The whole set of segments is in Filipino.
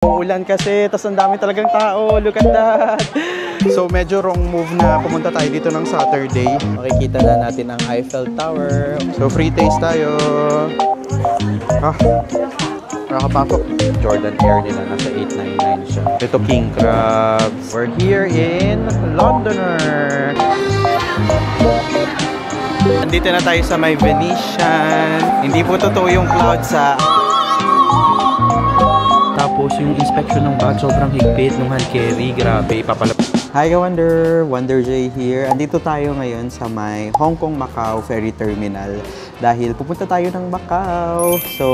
Uulan kasi, tas ang dami talagang tao. Look at that. So medyo wrong move na pumunta tayo dito ng Saturday. Makikita na natin ang Eiffel Tower. So free taste tayo. Nakapasok. Jordan Air nila, nasa 899 siya. Ito King Crabs. We're here in Londoner. Nandito na tayo sa may Venetian. Hindi po totoo yung cloud sa... Tapos yung inspection ng bag sobrang higpit nung hand carry. Grabe, papalap. Hi ka-Wonder! Wonder J here. Andito tayo ngayon sa may Hong Kong Macau Ferry Terminal dahil pupunta tayo ng Macau. So,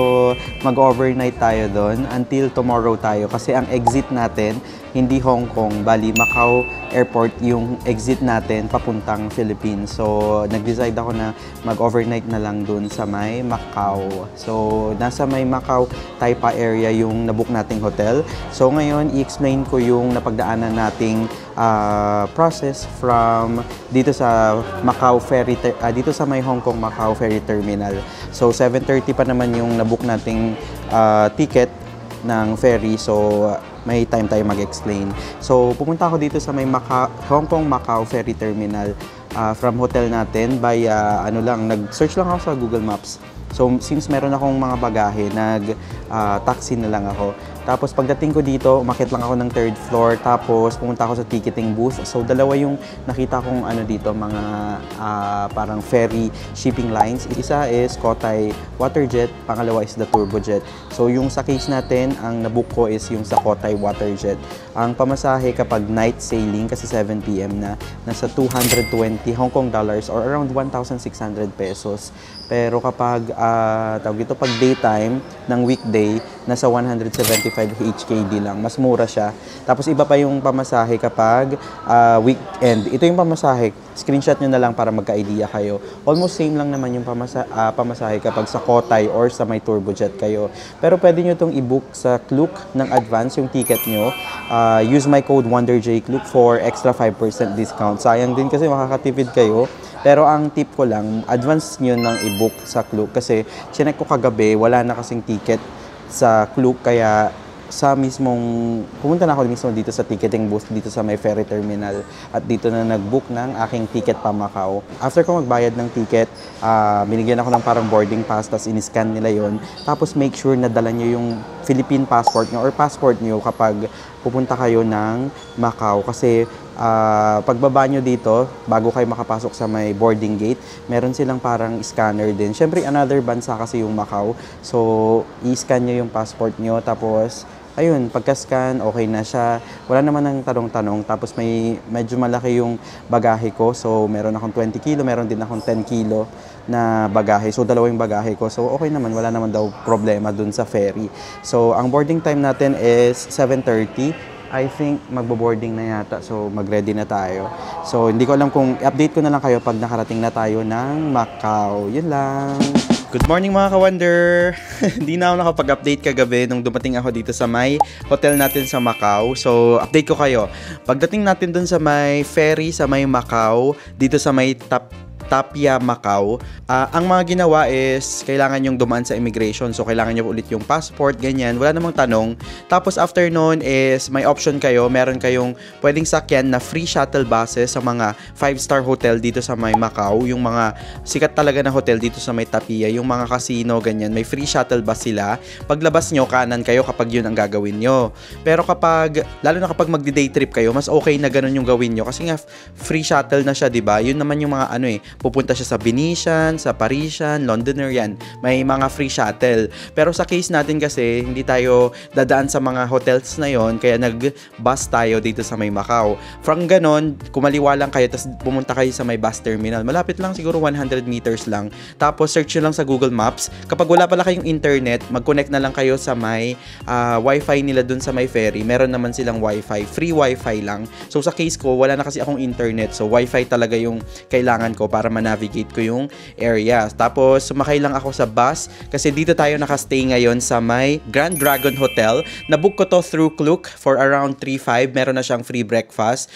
mag-overnight tayo doon until tomorrow tayo kasi ang exit natin hindi Hong Kong, bali Macau Airport yung exit natin papuntang Philippines. So, nag-decide ako na mag-overnight na lang doon sa may Macau. So, nasa may Macau Taipa area yung nabook nating hotel. So, ngayon i-explain ko yung napagdaanan nating process from dito sa Macau Ferry dito sa may Hong Kong Macau Ferry Terminal. So 7:30 pa naman yung nabook nating ticket ng ferry. So may time tayo mag-explain. So pumunta ako dito sa may Hong Kong Macau Ferry Terminal from hotel natin by nag-search lang ako sa Google Maps. So since meron akong mga bagahe, taxi na lang ako. Tapos pagdating ko dito, umakyat lang ako ng 3rd floor. Tapos pumunta ako sa ticketing booth. So dalawa yung nakita kong dito, mga parang ferry shipping lines. Isa is Cotai Waterjet, pangalawa is the Turbojet. So yung sa case natin, ang nabook ko is yung sa Cotai Waterjet. Ang pamasahe kapag night sailing, kasi 7 PM na, nasa 220 Hong Kong dollars or around 1,600 pesos. Pero kapag pag daytime ng weekday, nasa 175 HKD lang. Mas mura siya. Tapos iba pa yung pamasahe kapag weekend. Ito yung pamasahe. Screenshot nyo na lang para magka-idea kayo. Almost same lang naman yung pamasahe kapag sa Cotai or sa may Turbojet kayo. Pero pwede nyo itong i-book sa Klook ng advance yung ticket nyo. Use my code WonderJKlook for extra 5% discount. Sayang din kasi makakatipid kayo. Pero ang tip ko lang, advance nyo nang i-book sa Klook kasi chinek ko kagabi, wala na kasing ticket sa Klook, kaya pumunta na ako mismo dito sa ticketing booth dito sa may ferry terminal at dito na nag-book ng aking ticket pa Macau. After ko magbayad ng ticket, binigyan ako ng parang boarding pass, tapos in-scan nila yon. Tapos make sure na dala nyo yung Philippine passport nyo or passport nyo kapag pupunta kayo ng Macau kasi pagbaba nyo dito, bago kayo makapasok sa may boarding gate, meron silang parang scanner din. Siyempre, another bansa kasi yung Macau. So, i-scan nyo yung passport nyo. Tapos, ayun, pagka-scan, okay na siya. Wala naman ng tanong-tanong. Tapos, medyo malaki yung bagahe ko. So, meron akong 20 kilo, meron din akong 10 kilo na bagahe. So, dalawa yung bagahe ko. So, okay naman. Wala naman daw problema dun sa ferry. So, ang boarding time natin is 7:30. I think magbo-boarding na yata. So, mag-ready na tayo. So, hindi ko alam kung update ko na lang kayo pag nakarating na tayo ng Macau. Yun lang. Good morning mga ka-Wonder! Hindi na ako nakapag-update kagabi nung dumating ako dito sa may hotel natin sa Macau. So, update ko kayo. Pagdating natin dun sa may ferry sa may Macau, dito sa may Tapia, Macau, ang mga ginawa is kailangan yung dumaan sa immigration. So, kailangan nyo ulit yung passport, ganyan. Wala namang tanong. Tapos, after nun is may option kayo. Meron kayong pwedeng sakyan na free shuttle buses sa mga 5-star hotel dito sa may Macau. Yung mga sikat talaga na hotel dito sa may Tapia. Yung mga casino, ganyan. May free shuttle bus sila. Paglabas nyo, kanan kayo kapag yun ang gagawin nyo. Pero lalo na kapag magdi-day trip kayo, mas okay na ganun yung gawin nyo. Kasi nga, free shuttle na siya, diba? Yun naman yung mga pupunta siya sa Venetian, sa Parisian, Londoner, yan. May mga free shuttle. Pero sa case natin kasi, hindi tayo dadaan sa mga hotels na yon, kaya nag-bus tayo dito sa may Macau. From ganon, kumaliwa lang kayo, tapos pumunta kayo sa may bus terminal. Malapit lang, siguro 100 meters lang. Tapos search nyo lang sa Google Maps. Kapag wala pala kayong internet, mag-connect na lang kayo sa may wifi nila dun sa may ferry. Meron naman silang wifi, free wifi lang. So sa case ko, wala na kasi akong internet. So wifi talaga yung kailangan ko para para ma-navigate ko yung area. Tapos, sumakay lang ako sa bus kasi dito tayo nakastay ngayon sa may Grand Dragon Hotel. Nabook ko to through Klook for around 3,500. Meron na siyang free breakfast.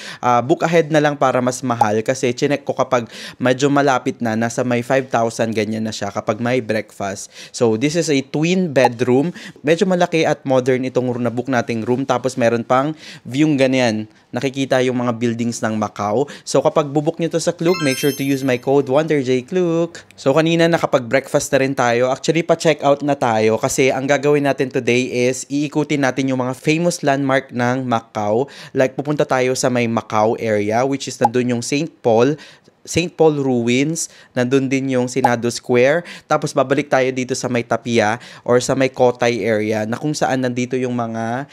Book ahead na lang para mas mahal kasi chinek ko kapag medyo malapit na, nasa may 5,000 ganyan na siya kapag may breakfast. So, this is a twin bedroom. Medyo malaki at modern itong nabook nating room. Tapos, meron pang view ganyan. Nakikita yung mga buildings ng Macau. So, kapag bubuk nyo to sa Klook, make sure to use my code WonderJKlook. So, kanina nakapag-breakfast na rin tayo. Actually, pa-check out na tayo kasi ang gagawin natin today is iikutin natin yung mga famous landmark ng Macau. Like, pupunta tayo sa may Macau area, which is nandun yung St. Paul Ruins, nandun din yung Senado Square, tapos babalik tayo dito sa may Tapia or sa may Kotay area na kung saan nandito yung mga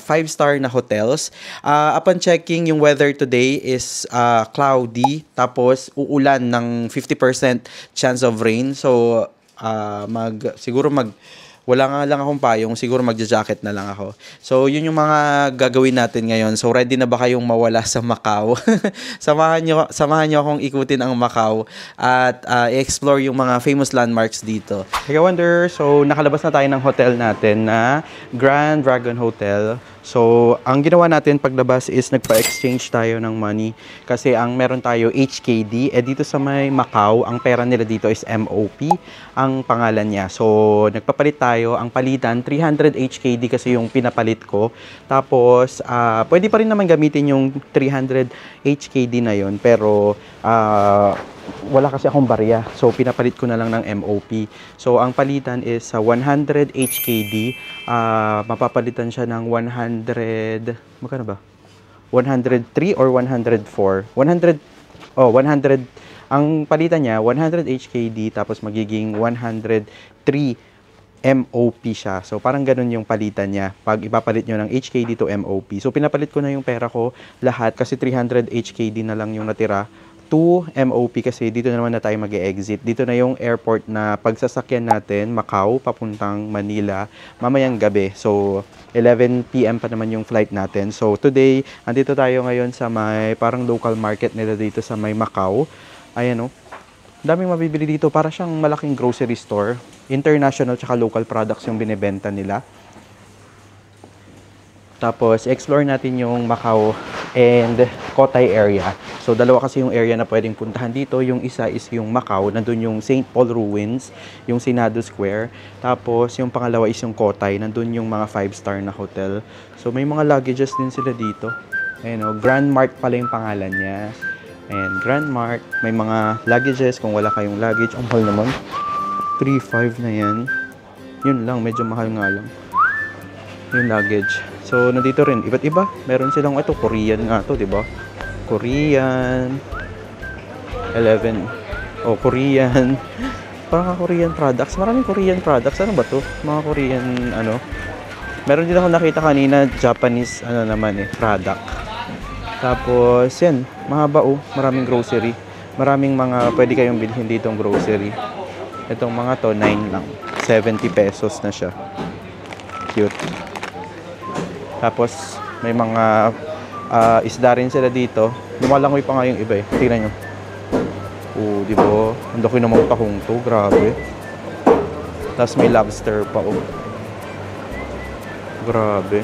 5-star na hotels. Upon checking, yung weather today is cloudy, tapos uulan ng 50% chance of rain. So, wala nga lang akong payong, siguro magja-jacket na lang ako. So, yun yung mga gagawin natin ngayon. So, ready na ba kayong mawala sa Macau? samahan nyo akong ikutin ang Macau at i-explore yung mga famous landmarks dito. Hey, Wonder, so nakalabas na tayo ng hotel natin na Grand Dragon Hotel. So, ang ginawa natin paglabas is nagpa-exchange tayo ng money kasi ang meron tayo HKD. Dito sa may Macau, ang pera nila dito is MOP, ang pangalan niya. So, nagpapalit tayo. Ang palitan, 300 HKD kasi yung pinapalit ko. Tapos, pwede pa rin naman gamitin yung 300 HKD na yon, pero wala kasi akong barya. So, pinapalit ko na lang ng MOP. So, ang palitan is 100 HKD. Mapapalitan siya ng 100... Magkano ba? 103 or 104? 100... Ang palitan niya, 100 HKD, tapos magiging 103 MOP siya. So, parang ganun yung palitan niya pag ipapalit nyo ng HKD to MOP. So, pinapalit ko na yung pera ko lahat kasi 300 HKD na lang yung natira to MOP kasi dito na naman na tayo mag-e-exit. Dito na yung airport na pagsasakyan natin, Macau, papuntang Manila, mamayang gabi. So, 11 PM pa naman yung flight natin. So, today, andito tayo ngayon sa may parang local market nila dito sa may Macau. Ayan o. Daming mabibili dito. Para siyang malaking grocery store. International tsaka local products yung binibenta nila. Tapos, explore natin yung Macau and Kotay area. So, dalawa kasi yung area na pwedeng puntahan dito. Yung isa is yung Macau. Nandun yung St. Paul Ruins, yung Senado Square. Tapos, yung pangalawa is yung Kotay. Nandun yung mga 5-star na hotel. So, may mga luggages din sila dito. Ayan o, Grand Mart pala yung pangalan niya. And Grand Mart, may mga luggages kung wala kayong luggage. Ang mahal naman. 3,500 na yan. Yun lang, medyo mahal nga lang yung luggage. So, nandito rin, iba't iba. Meron silang, ito, Korean nga to, diba? Korean. 11. Oh, Korean. Parang Korean products. Maraming Korean products. Ano ba to? Mga Korean, ano. Meron din ako nakita kanina, Japanese, product. Tapos, yan. Mahaba, oh. Maraming grocery. Maraming mga pwede kayong bilhin ditong grocery. Itong mga to, 9 lang. 70 pesos na siya. Cute. Tapos, may mga isda rin sila dito. Lumalangoy pa nga yung iba eh. Tingnan nyo. Oh, di ba? Ang laki naman tahong to. Grabe. Tapos may lobster pa, oh. Grabe.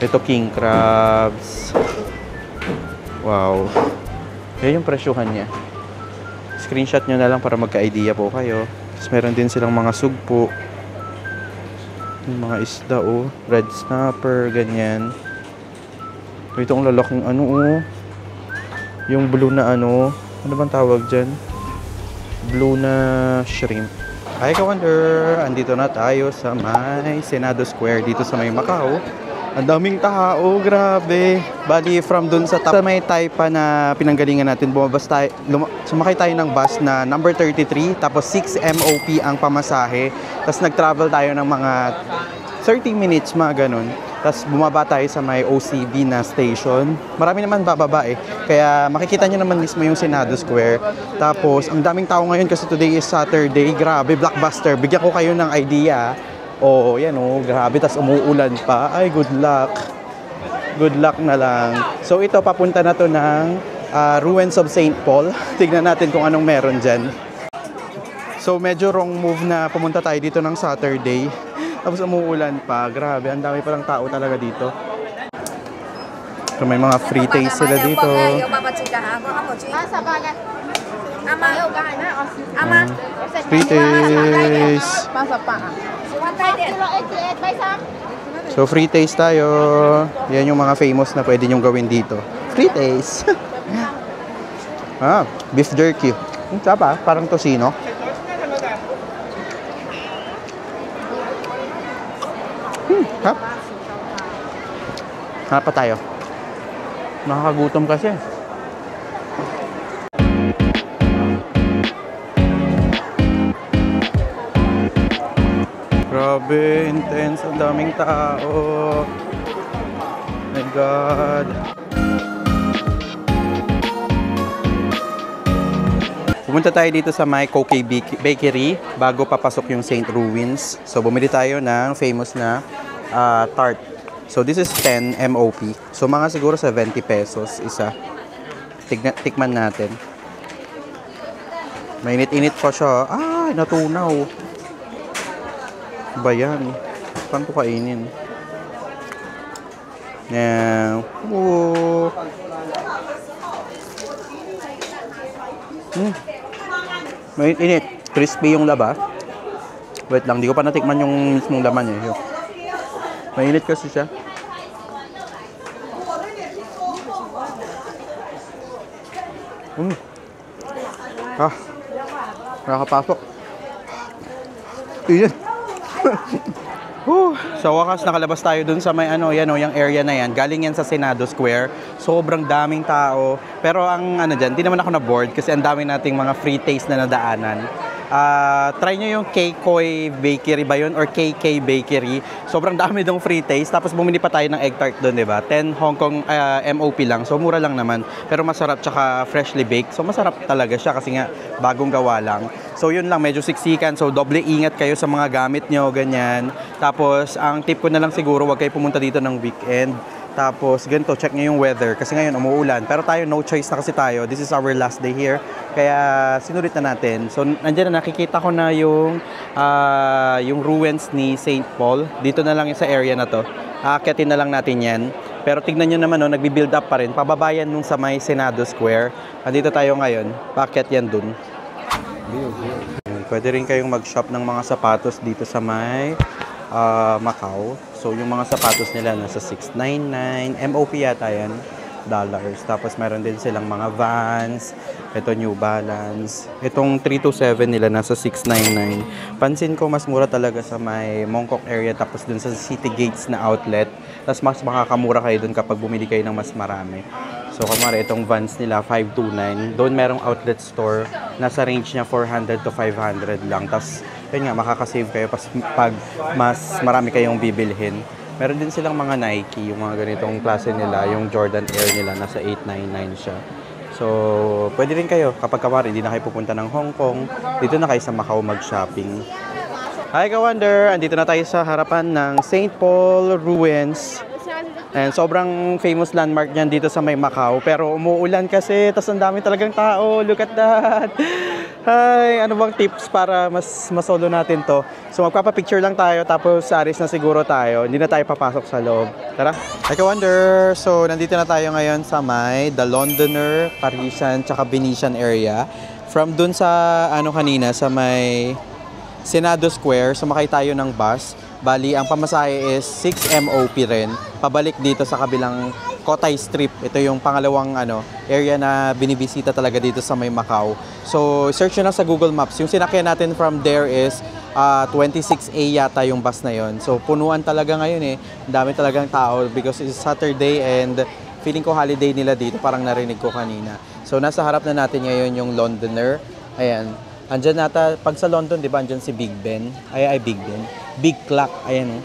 Ito, king crabs. Wow. Yan yung presyuhan niya. Screenshot nyo na lang para magka-idea po kayo. Tapos meron din silang mga sugpo. Yung mga isda, oh. Red snapper, ganyan. Ito ang lalaking ano, oh. Yung blue na ano. Ano bang tawag dyan? Blue na shrimp. Hi, ka-wonder! Andito na tayo sa may Senado Square dito sa may Macau. Ang daming tao, grabe. Bali, from dun sa may Taipa na pinanggalingan natin, sumakay tayo ng bus na number 33, tapos 6 MOP ang pamasahe. Tapos nag-travel tayo ng mga 30 minutes, mga ganun. Tapos bumaba tayo sa may OCB na station. Marami naman bababa eh. Kaya makikita nyo naman mismo yung Senado Square. Tapos, ang daming tao ngayon kasi today is Saturday. Grabe, blockbuster. Bigyan ko kayo ng idea. Oo, yan o, grabe, tas umuulan pa. Ay, good luck. Good luck na lang. So, ito, papunta na to ng Ruins of St. Paul. Tignan natin kung anong meron dyan. So medyo wrong move na pumunta tayo dito ng Saturday. Tapos umuulan pa. Grabe, ang dami palang tao talaga dito. So may mga free taste sila dito. Free taste. So free taste tayo. Yan yung mga famous na pwede nyong gawin dito. Free taste. Beef jerky. Tapa, parang tosino. Hap. Hanap pa tayo. Nakakagutom kasi. Grabe, intense. Ang daming tao. My God. Pumunta tayo dito sa may Koke Bakery bago papasok yung St. Ruins. So, bumili tayo ng famous na tart. So, this is 10 MOP. So, mga siguro 70 pesos isa. Tikman natin. Mainit-init pa siya. Natunaw. Ba yan? Paano ito kainin? Now, mainit-init. Crispy yung laba. Wait lang, di ko pa natikman yung mismong laman eh. Mainit kasi siya. Nakakapasok. Init. Sa wakas, nakalabas tayo dun sa may yung area na yan. Galing yan sa Senado Square. Sobrang daming tao. Pero ang dyan, di naman ako na-bored kasi ang dami nating mga free taste na nadaanan. Try nyo yung Keikoy Bakery ba yun? Or KK Bakery. Sobrang dami dong free taste. Tapos bumili pa tayo ng egg tart doon, diba? 10 Hong Kong MOP lang. So mura lang naman. Pero masarap tsaka freshly baked. So masarap talaga siya kasi nga bagong gawa lang. So yun lang, medyo siksikan. So doble ingat kayo sa mga gamit nyo, ganyan. Tapos ang tip ko na lang siguro, huwag kayo pumunta dito ng weekend. Tapos, ganito, check nyo yung weather. Kasi ngayon, umuulan. Pero tayo, no choice na kasi tayo. This is our last day here. Kaya, sinulit na natin. So, nandiyan na, nakikita ko na yung ruins ni St. Paul. Dito na lang sa area na to. Aakyatin na lang natin yan. Pero tignan nyo naman, nagbi-build up pa rin. Pababayan nung sa may Senado Square. Andito tayo ngayon. Paakyat yan dun. Pwede rin kayong mag-shop ng mga sapatos dito sa may Macau. So, yung mga sapatos nila nasa 699. MOP yata yan. Dollars. Tapos, meron din silang mga Vans. Ito, New Balance. Itong 327 nila nasa 699. Pansin ko, mas mura talaga sa may Mongkok area. Tapos, dun sa City Gates na outlet. Tapos, mas makakamura kayo dun kapag bumili kayo ng mas marami. So, kamari, itong Vans nila, 529. Doon merong outlet store. Nasa range niya 400 to 500 lang. Tapos, yun nga, makakasave kayo pag mas marami kayong bibilhin. Meron din silang mga Nike, yung mga ganitong klase nila, yung Jordan Air nila, nasa 899 siya. So, pwede rin kayo, kapag kamari, hindi na kayo pupunta ng Hong Kong, dito na kayo sa Macau mag-shopping. Hi, Ka-Wonder! Andito na tayo sa harapan ng St. Paul Ruins. And sobrang famous landmark niyan dito sa may Macau. Pero umuulan kasi, tas ang dami talagang tao. Look at that! Hi! Ano bang tips para mas masolo natin to? So magpapapicture lang tayo, tapos aris na siguro tayo. Hindi na tayo papasok sa loob. Tara! Hi, Ka-Wonder! So nandito na tayo ngayon sa may The Londoner, Parisian, tsaka Venetian area. From dun sa kanina, sa may Senado Square, sumakay tayo ng bus. Bali, ang pamasahe is 6 MOP rin. Pabalik dito sa kabilang Kotay Strip. Ito yung pangalawang area na binibisita talaga dito sa may Macau. So, search nyo lang sa Google Maps. Yung sinakyan natin from there is 26A yata yung bus na yon. So, punuan talaga ngayon eh. Dami talagang tao because it's Saturday and feeling ko holiday nila dito. Parang narinig ko kanina. So, nasa harap na natin ngayon yung Londoner. Ayan. Andyan nata, pag sa London, di ba, andyan si Big Ben. Big Ben. Big Clock, ayan.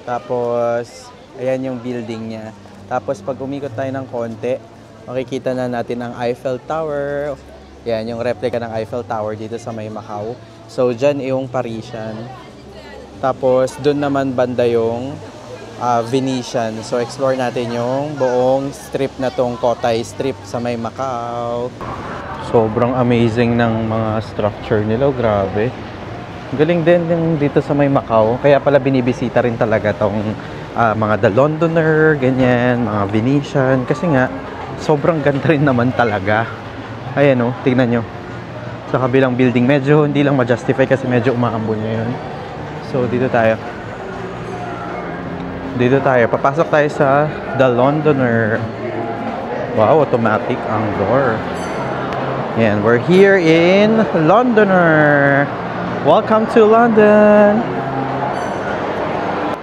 Tapos, ayan yung building niya. Tapos, pag umikot tayo ng konti, makikita na natin ang Eiffel Tower. Ayan, yung replica ng Eiffel Tower dito sa may Macau. So, dyan yung Parisian. Tapos, doon naman banda yung Venetian. So explore natin yung buong strip na tong Cotai Strip sa may Macau. Sobrang amazing ng mga structure nila, grabe. Galing din yung dito sa may Macau. Kaya pala binibisita rin talaga tong mga The Londoner, ganyan, mga Venetian. Kasi nga, sobrang ganda rin naman talaga. Ayan o, tignan nyo. Sa kabilang building, medyo hindi lang ma-justify kasi medyo umaambon ngayon. So, dito tayo. Papasok tayo sa The Londoner. Wow, automatic ang door. Yan, we're here in Londoner. Welcome to London.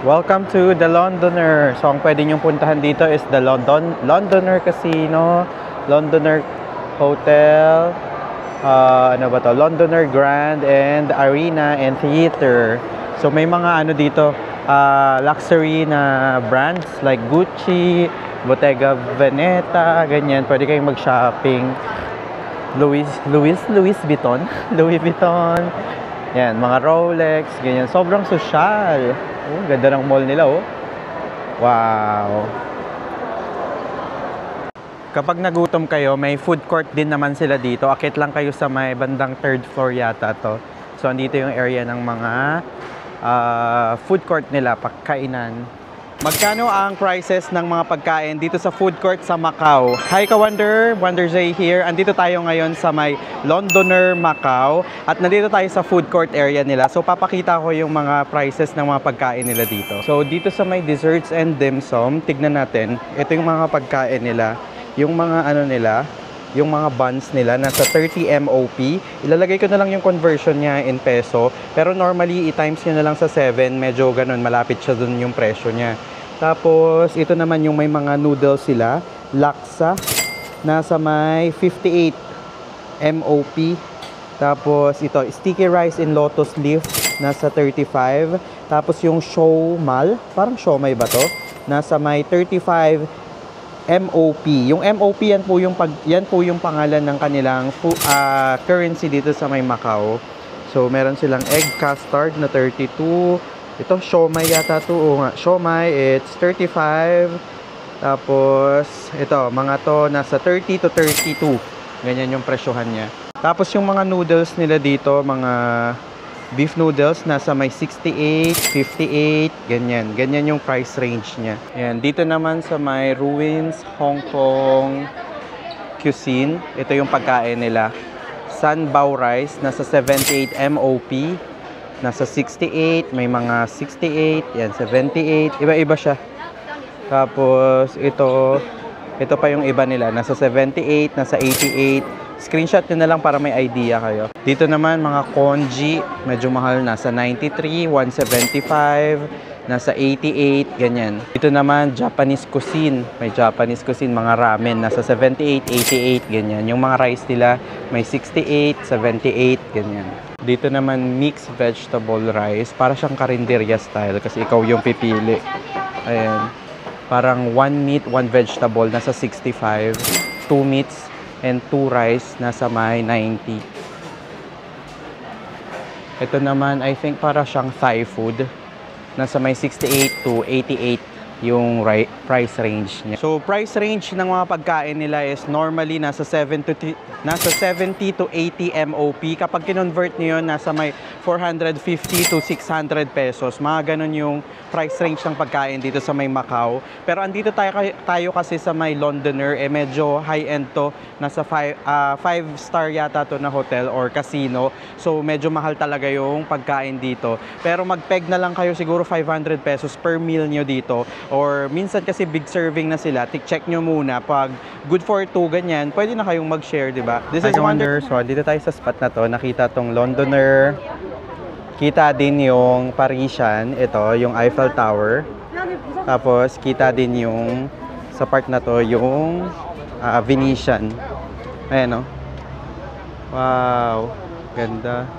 Welcome to The Londoner. So, ang pwede nyong puntahan dito is the Londoner Casino, Londoner Hotel, ano ba to? Londoner Grand and Arena and Theater. So, may mga ano dito, luxury na brands like Gucci, Bottega Veneta, ganyan. Pwede kayong mag-shopping. Louis Vuitton. Louis Vuitton. Yan, mga Rolex, ganyan. Sobrang sosyal. Oh, ganda ng mall nila, oh. Wow. Kapag nagutom kayo, may food court din naman sila dito. Akit lang kayo sa may bandang 3rd floor yata to. So, andito yung area ng mga food court nila, pagkainan. Magkano ang prices ng mga pagkain dito sa food court sa Macau? Hi ka-Wonder! Wonder J here. Andito tayo ngayon sa may Londoner, Macau. At nandito tayo sa food court area nila. So, papakita ko yung mga prices ng mga pagkain nila dito. So, dito sa may desserts and dim sum, tignan natin. Ito yung mga pagkain nila. Yung mga ano nila, yung mga buns nila, nasa 30 MOP. Ilalagay ko na lang yung conversion niya in peso. Pero normally, i-times nyo na lang sa 7. Medyo ganun, malapit siya dun yung presyo niya. Tapos, ito naman yung may mga noodles sila. Laksa, nasa may 58 MOP. Tapos, ito, sticky rice in lotus leaf, nasa 35. Tapos, yung siomal, parang siomay ba to? Nasa may 35 MOP. Yung MOP, yan po yung pangalan ng kanilang currency dito sa may Macau. So, meron silang egg custard na 32. Ito, siomay yata to. O nga, siomay, it's 35. Tapos, ito, mga to, nasa 30 to 32. Ganyan yung presyohan niya. Tapos, yung mga noodles nila dito, mga beef noodles, nasa may 68, 58, ganyan. Ganyan yung price range niya. Ayan, dito naman sa may Ruins, Hong Kong cuisine. Ito yung pagkain nila. San Bao rice, nasa 78 MOP. Nasa 68, may mga 68, yan, 78. Iba-iba siya. Tapos, ito pa yung iba nila. Nasa 78, nasa 88. Screenshot nyo na lang para may idea kayo. Dito naman, mga congee, medyo mahal, nasa 93, 175, nasa 88, ganyan. Dito naman, Japanese cuisine. May Japanese cuisine, mga ramen, nasa 78, 88, ganyan. Yung mga rice nila, may 68, 78, ganyan. Dito naman, mixed vegetable rice. Para siyang karinderya style kasi ikaw yung pipili. Ayan. Parang 1 meat, 1 vegetable, nasa 65. 2 meats, and 2 rice, nasa may 90. Ito naman, I think para siyang Thai food. Nasa may 68 to 88 yung price range niya. So, price range ng mga pagkain nila is normally nasa 70 to 80 MOP. Kapag kinonvert nyo yun, nasa may 450 to 600 pesos. Mga ganun yung price range ng pagkain dito sa may Macau. Pero andito tayo kasi sa may Londoner, medyo high-end to. Nasa 5-star yata to na hotel or casino. So, medyo mahal talaga yung pagkain dito. Pero mag-peg na lang kayo siguro 500 pesos per meal nyo dito. Or minsan kasi big serving na sila, check nyo muna. Pag good for 2, ganyan, pwede na kayong mag-share, diba? This is Wonder. So, dito tayo sa spot na to. Nakita tong Londoner. Kita din yung Parisian. Ito, yung Eiffel Tower. Tapos, kita din yung sa part na to, yung Venetian. Ayan, no? Wow. Ganda.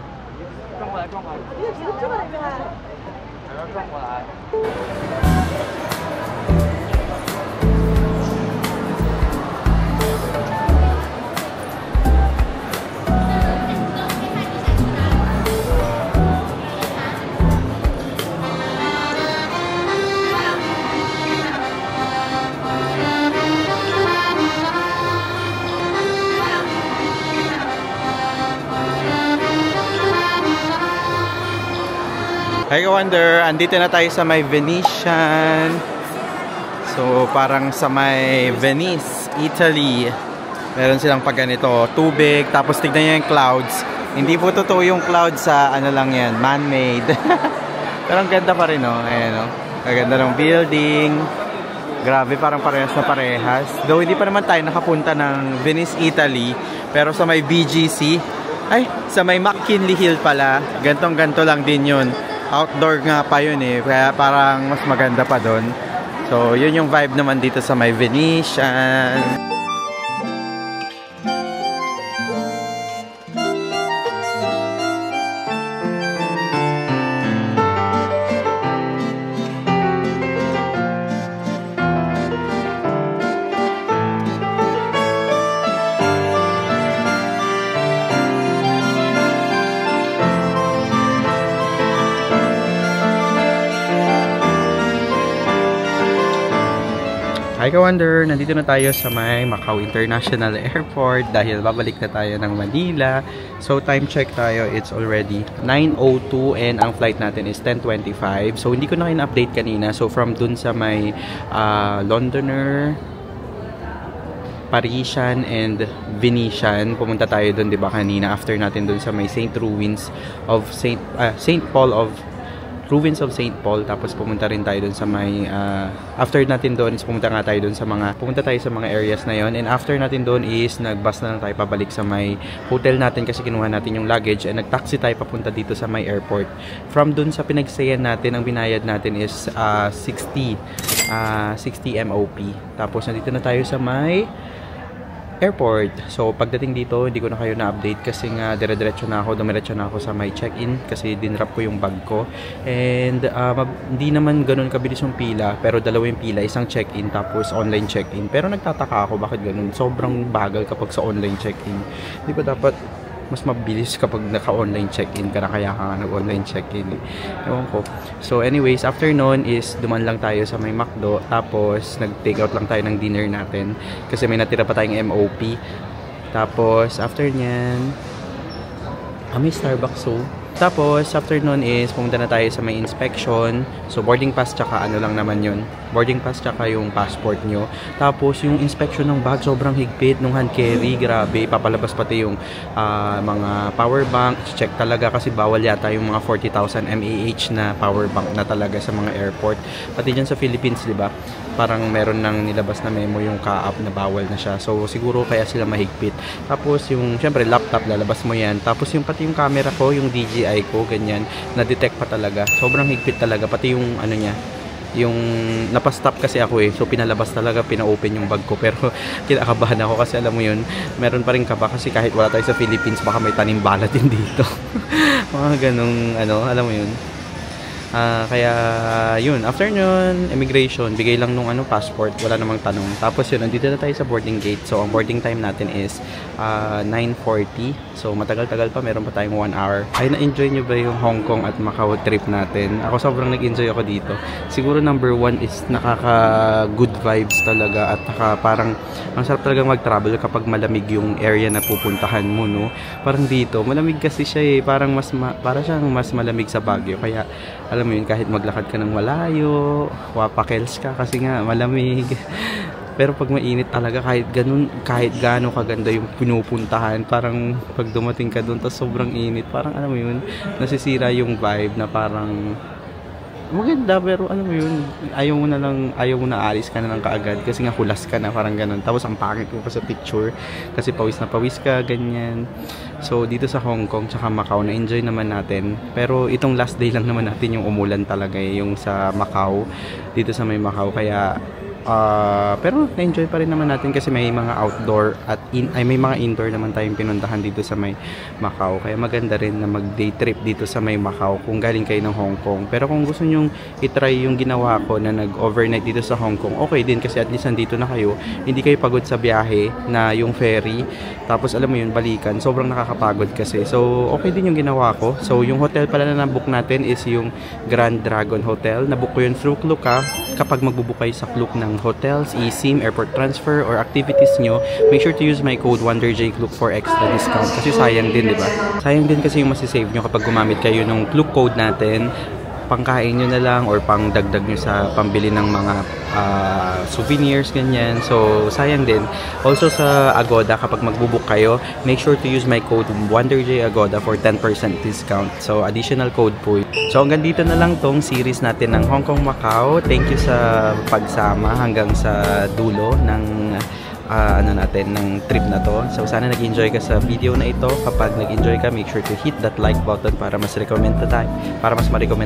Hi Wonder, andito na tayo sa may Venetian. So parang sa may Venice, Italy. Meron silang pag ganito, tubig, tapos tignan nyo yung clouds. Hindi po totoo yung clouds sa ano lang yan, man-made. Pero ang ganda pa rin, no? Ayan, no? Ang ganda ng building. Grabe, parang parehas na parehas. Though hindi pa naman tayo nakapunta ng Venice, Italy. Pero sa may BGC, ay, sa may McKinley Hill pala. Gantong-ganto lang din yun. Outdoor nga pa yun eh, kaya parang mas maganda pa doon. So, yun yung vibe naman dito sa may Venetian. Hi Ka-Wonder! Nandito na tayo sa may Macau International Airport dahil babalik na tayo ng Manila. So time check tayo, it's already 9:02 and ang flight natin is 10:25. So hindi ko na kin-update kanina. So from dun sa may Londoner, Parisian and Venetian, pumunta tayo dun 'di ba kanina after natin dun sa may St. Paul of tapos pumunta rin tayo doon sa may after natin doon is pumunta tayo sa mga areas na yon, and after natin doon is nagbus na lang tayo pabalik sa may hotel natin kasi kinuha natin yung luggage and nagtaxi tayo papunta dito sa may airport. From doon sa pinagsayan natin, ang binayad natin is 60 MOP. Tapos nandito na tayo sa may airport. So pagdating dito, hindi ko na kayo na-update kasi nga dumiretso na ako sa my check-in kasi dinrap ko yung bag ko. And hindi naman ganun kabilis yung pila, pero dalawa yung pila, isang check-in tapos online check-in. Pero nagtataka ako bakit ganun. Sobrang bagal kapag sa online check-in. Hindi ba dapat mas mabilis kapag naka-online check-in ka na, kaya ka nga nag-online check-in. Ewan ko. So anyways, after nun is duman lang tayo sa may McDo, tapos nag-take out lang tayo ng dinner natin kasi may natira pa tayong MOP. Tapos after nyan, may Starbucks. So tapos after nun is pumunta na tayo sa may inspection. So boarding pass tsaka ano lang naman yun, boarding pass tsaka yung passport nyo. Tapos yung inspection ng bag, sobrang higpit nung hand carry, grabe. Papalabas pati yung mga power bank, check talaga kasi bawal yata yung mga 40,000 mAh na power bank na talaga sa mga airport. Pati dyan sa Philippines, di ba? Parang meron nang nilabas na memo yung ka-up na bawal na siya. So siguro kaya sila mahigpit. Tapos yung syempre laptop, lalabas mo yan. Tapos yung pati yung camera ko, yung DJI ko, ganyan, na-detect pa talaga. Sobrang higpit talaga. Pati yung ano niya, yung napastop kasi ako eh. So pinalabas talaga, pina-open yung bag ko. Pero kinakabahan ako kasi alam mo yun, meron pa rin kaba kasi kahit wala tayo sa Philippines, baka may tanim bala din dito. Mga ganong ano, alam mo yun. Kaya yun, after yun, immigration, bigay lang nung passport, wala namang tanong. Tapos yun, nandito na tayo sa boarding gate. So ang boarding time natin is 9:40. So matagal-tagal pa, meron pa tayong 1 hour. Ay, na-enjoy nyo ba yung Hong Kong at Macau trip natin? Ako sobrang nag-enjoy ako dito. Siguro number 1 is nakaka-good vibes talaga at parang ang sarap talagang mag-travel kapag malamig yung area na pupuntahan mo, no? Parang dito, malamig kasi siya eh. Parang para siyang mas malamig sa Baguio. Kaya alam mo yun, kahit maglakad ka ng malayo, wapakels ka kasi nga malamig. Pero pag mainit talaga, kahit gaano kaganda yung pinupuntahan, parang pag dumating ka doon tapos sobrang init, parang alam mo yun, nasisira yung vibe na parang maganda, pero alam mo yun, ayaw mo na alis ka na lang kaagad kasi nga hulas ka na, parang ganun. Tapos ang pangit mo pa sa picture kasi pawis na pawis ka, ganyan. So dito sa Hong Kong tsaka Macau, na-enjoy naman natin. Pero itong last day lang naman natin yung umulan talaga eh, yung sa Macau, dito sa may Macau. Kaya pero na-enjoy pa rin naman natin kasi may mga outdoor at may mga indoor naman tayong pinuntahan dito sa may Macau. Kaya maganda rin na mag-day trip dito sa may Macau kung galing kayo ng Hong Kong. Pero kung gusto nyong itry yung ginawa ko na nag-overnight dito sa Hong Kong, okay din kasi at least nandito na kayo. Hindi kayo pagod sa biyahe na yung ferry. Tapos alam mo yun, balikan. Sobrang nakakapagod kasi. So okay din yung ginawa ko. So yung hotel pala na nabook natin is yung Grand Dragon Hotel. Nabook ko yun through Klook ha. Kapag magbubook kayo sa Klook ng hotels, eSIM, airport transfer, or activities nyo, make sure to use my code WonderJKlook for extra discount. Kasi sayang din, di ba? Sayang din kasi yung masisave nyo kapag gumamit kayo ng Klook code natin. pangkain nyo na lang or pang dagdag nyo sa pambili ng mga souvenirs, ganyan. So, sayang din. Also sa Agoda, kapag magbubook kayo, make sure to use my code WonderJAgoda for 10% discount. So, additional code po. So, hanggang dito na lang tong series natin ng Hong Kong, Macau. Thank you sa pagsama hanggang sa dulo ng ng trip na to. So sana nag-enjoy ka sa video na ito. Kapag nag-enjoy ka, make sure to hit that like button para mas ma-recommend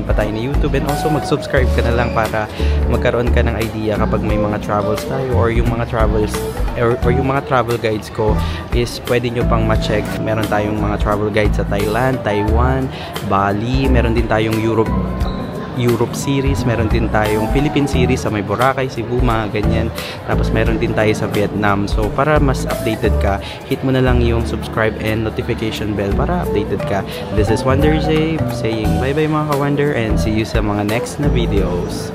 pa tayo ni YouTube, and also mag-subscribe ka na lang para magkaroon ka ng idea kapag may mga travels tayo or yung mga travels or yung mga travel guides ko is pwede nyo pang ma-check. Meron tayong mga travel guides sa Thailand, Taiwan, Bali, meron din tayong Europe series, meron din tayong Philippine series sa may Boracay, Cebu, mga ganyan. Tapos meron din tayo sa Vietnam. So para mas updated ka, hit mo na lang yung subscribe and notification bell para updated ka. This is Wonder J saying bye bye mga ka-Wonder, and see you sa mga next na videos.